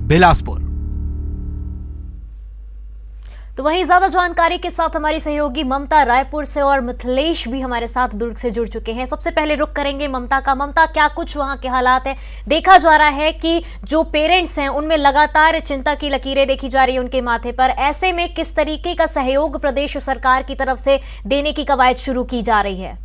बिलासपुर। तो वहीं ज्यादा जानकारी के साथ हमारी सहयोगी ममता रायपुर से और मिथिलेश भी हमारे साथ दुर्ग से जुड़ चुके हैं। सबसे पहले रुख करेंगे ममता का। ममता, क्या कुछ वहां के हालात है? देखा जा रहा है कि जो पेरेंट्स हैं उनमें लगातार चिंता की लकीरें देखी जा रही है उनके माथे पर। ऐसे में किस तरीके का सहयोग प्रदेश सरकार की तरफ से देने की कवायद शुरू की जा रही है?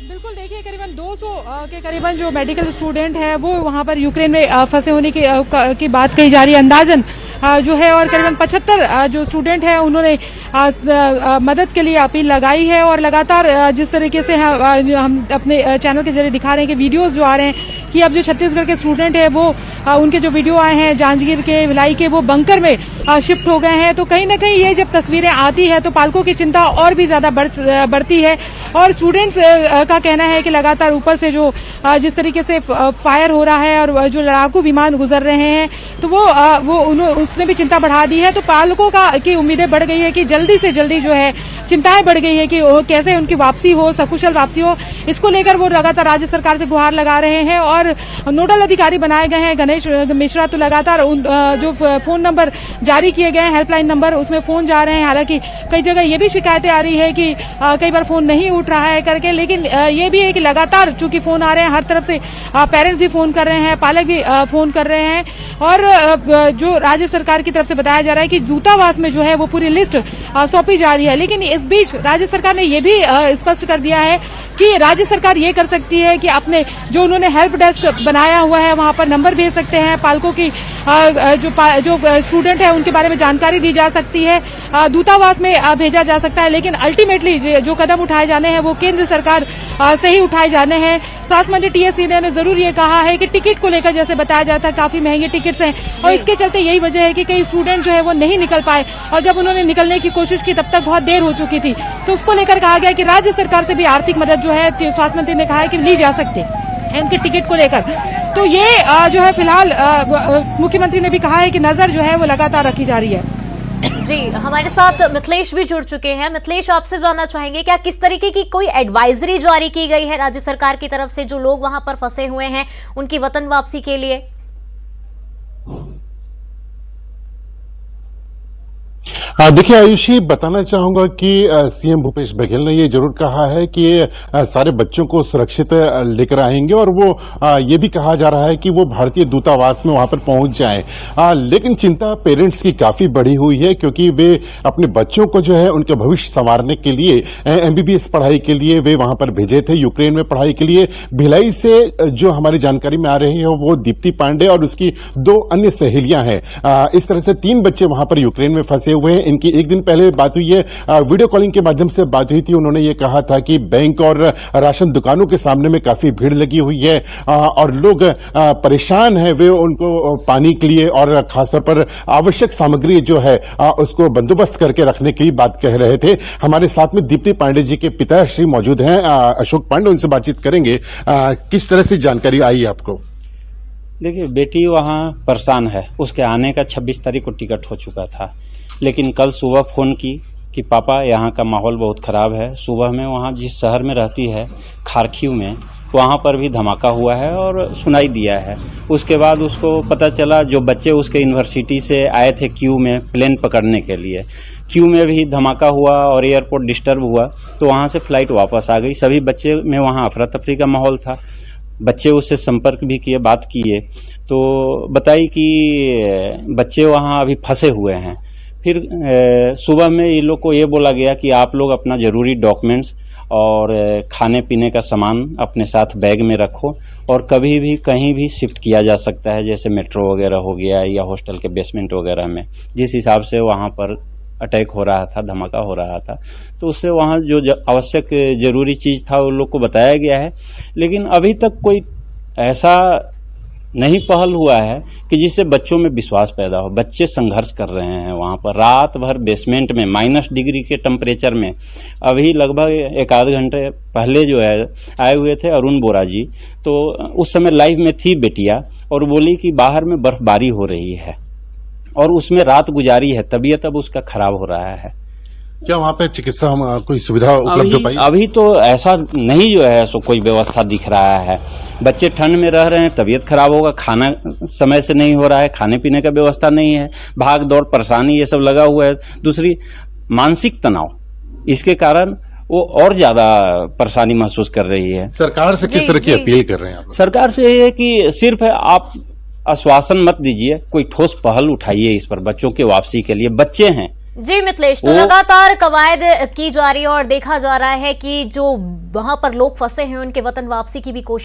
बिल्कुल, देखिए करीबन 200 के करीबन जो मेडिकल स्टूडेंट है वो वहाँ पर यूक्रेन में फंसे होने की बात कही जा रही है अंदाजन जो है, और करीबन 75 जो स्टूडेंट है उन्होंने मदद के लिए अपील लगाई है। और लगातार जिस तरीके से हम अपने चैनल के जरिए दिखा रहे हैं कि वीडियोस जो आ रहे हैं कि अब जो छत्तीसगढ़ के स्टूडेंट है वो उनके जो वीडियो आए हैं जांजगीर के, भिलाई के, वो बंकर में शिफ्ट हो गए हैं। तो कहीं ना कहीं ये जब तस्वीरें आती है तो पालकों की चिंता और भी ज्यादा बढ़ती है। और स्टूडेंट्स का कहना है कि लगातार ऊपर से जो जिस तरीके से फायर हो रहा है और जो लड़ाकू विमान गुजर रहे हैं तो वो उसने भी चिंता बढ़ा दी है। तो पालकों की उम्मीदें बढ़ गई है कि जल्दी से जल्दी जो है चिंताएं बढ़ गई है कि कैसे उनकी वापसी हो, सकुशल वापसी हो। इसको लेकर वो लगातार राज्य सरकार से गुहार लगा रहे हैं और नोडल अधिकारी बनाए गए हैं गणेश मिश्रा। तो लगातार जो फोन नंबर जारी किए गए हैं, हेल्पलाइन नंबर, उसमें फोन जा रहे हैं। हालांकि कई जगह ये भी शिकायतें आ रही है कि कई बार फोन नहीं उठ रहा है करके, लेकिन ये भी है कि लगातार चूंकि फोन आ रहे हैं हर तरफ से, पेरेंट्स भी फोन कर रहे हैं, पालक भी फोन कर रहे हैं। और जो राज्य सरकार की तरफ से बताया जा रहा है कि दूतावास में जो है वो पूरी लिस्ट सौंपी जा रही है। लेकिन इस बीच राज्य सरकार ने ये भी स्पष्ट कर दिया है कि राज्य सरकार ये कर सकती है कि अपने जो उन्होंने हेल्प डेस्क बनाया हुआ है वहां पर नंबर भेज सकते हैं, पालकों की जो स्टूडेंट है उनके बारे में जानकारी दी जा सकती है, दूतावास में भेजा जा सकता है। लेकिन अल्टीमेटली जो कदम उठाए जाने हैं वो केंद्र सरकार से ही उठाए जाने हैं। स्वास्थ्य मंत्री टी.एस. सिंहदेव ने जरूर ये कहा है कि टिकट को लेकर जैसे बताया जाता है काफी महंगे टिकट्स हैं और इसके चलते यही वजह है कि कई स्टूडेंट जो है वो नहीं निकल पाए और जब उन्होंने निकलने की कोशिश की तब तक बहुत देर हो चुकी थी। तो उसको लेकर कहा गया कि राज्य सरकार से भी आर्थिक मदद जो है स्वास्थ्य मंत्री ने कहा है कि ली जा सकती है उनके टिकट को लेकर। तो ये जो है फिलहाल मुख्यमंत्री ने भी कहा है कि नजर जो है वो लगातार रखी जा रही है। जी, हमारे साथ मिथिलेश भी जुड़ चुके हैं। मिथिलेश, आपसे जानना चाहेंगे क्या किस तरीके की कोई एडवाइजरी जारी की गई है राज्य सरकार की तरफ से जो लोग वहां पर फंसे हुए हैं उनकी वतन वापसी के लिए? देखिए आयुषी, बताना चाहूंगा कि सीएम भूपेश बघेल ने ये जरूर कहा है कि सारे बच्चों को सुरक्षित लेकर आएंगे और वो ये भी कहा जा रहा है कि वो भारतीय दूतावास में वहां पर पहुंच जाएं। लेकिन चिंता पेरेंट्स की काफी बढ़ी हुई है क्योंकि वे अपने बच्चों को जो है उनके भविष्य संवारने के लिए एमबीबीएस पढ़ाई के लिए वे वहां पर भेजे थे यूक्रेन में पढ़ाई के लिए। भिलाई से जो हमारी जानकारी में आ रही है वो दीप्ति पांडे और उसकी 2 अन्य सहेलियां हैं। इस तरह से 3 बच्चे वहां पर यूक्रेन में फंसे हुए हैं। इनकी एक दिन पहले बात हुई है, वीडियो कॉलिंग के माध्यम से बात हुई थी। उन्होंने ये कहा था कि बैंक और राशन दुकानों के सामने में काफी भीड़ लगी हुई है और लोग परेशान हैं। वे उनको पानी के लिए और खासतौर पर आवश्यक सामग्री जो है उसको बंदोबस्त करके रखने की बात कह रहे थे। हमारे साथ में दीप्ति पांडे जी के पिताश्री मौजूद हैं, अशोक पांडे, उनसे बातचीत करेंगे। किस तरह से जानकारी आई आपको? देखिए, बेटी वहाँ परेशान है। उसके आने का 26 तारीख को टिकट हो चुका था, लेकिन कल सुबह फ़ोन की कि पापा यहाँ का माहौल बहुत ख़राब है। सुबह में वहाँ जिस शहर में रहती है खारखीव में, वहाँ पर भी धमाका हुआ है और सुनाई दिया है। उसके बाद उसको पता चला जो बच्चे उसके यूनिवर्सिटी से आए थे क्यू में प्लेन पकड़ने के लिए, क्यू में भी धमाका हुआ और एयरपोर्ट डिस्टर्ब हुआ, तो वहाँ से फ़्लाइट वापस आ गई। सभी बच्चे में वहाँ अफरा तफरी का माहौल था। बच्चे उससे संपर्क भी किए, बात किए, तो बताई कि बच्चे वहाँ अभी फंसे हुए हैं। फिर सुबह में ये लोग को ये बोला गया कि आप लोग अपना ज़रूरी डॉक्यूमेंट्स और खाने पीने का सामान अपने साथ बैग में रखो और कभी भी कहीं भी शिफ्ट किया जा सकता है, जैसे मेट्रो वगैरह हो गया या हॉस्टल के बेसमेंट वगैरह में। जिस हिसाब से वहाँ पर अटैक हो रहा था, धमाका हो रहा था, तो उससे वहाँ जो आवश्यक ज़रूरी चीज़ था उन लोग को बताया गया है। लेकिन अभी तक कोई ऐसा नहीं पहल हुआ है कि जिससे बच्चों में विश्वास पैदा हो। बच्चे संघर्ष कर रहे हैं वहाँ पर रात भर बेसमेंट में -डिग्री के टेम्परेचर में। अभी लगभग 1 आध घंटे पहले जो है आए हुए थे अरुण बोरा जी, तो उस समय लाइव में थी बेटिया और बोली कि बाहर में बर्फबारी हो रही है और उसमें रात गुजारी है, तबीयत अब उसका खराब हो रहा है। क्या वहाँ पे चिकित्सा कोई सुविधा उपलब्ध हो पाई? अभी तो ऐसा नहीं जो है सो कोई व्यवस्था दिख रहा है। बच्चे ठंड में रह रहे हैं, तबीयत खराब होगा, खाना समय से नहीं हो रहा है, खाने पीने का व्यवस्था नहीं है, भाग दौड़ परेशानी ये सब लगा हुआ है। दूसरी मानसिक तनाव, इसके कारण वो और ज्यादा परेशानी महसूस कर रही है। सरकार से किस जी, तरह की जी। अपील कर रहे हैं आप? सरकार से ये है कि सिर्फ आप आश्वासन मत दीजिए, कोई ठोस पहल उठाइए इस पर, बच्चों के वापसी के लिए। बच्चे हैं। जी मिथिलेश, तो वो- लगातार कवायद की जा रही है और देखा जा रहा है कि जो वहां पर लोग फंसे हैं उनके वतन वापसी की भी कोशिश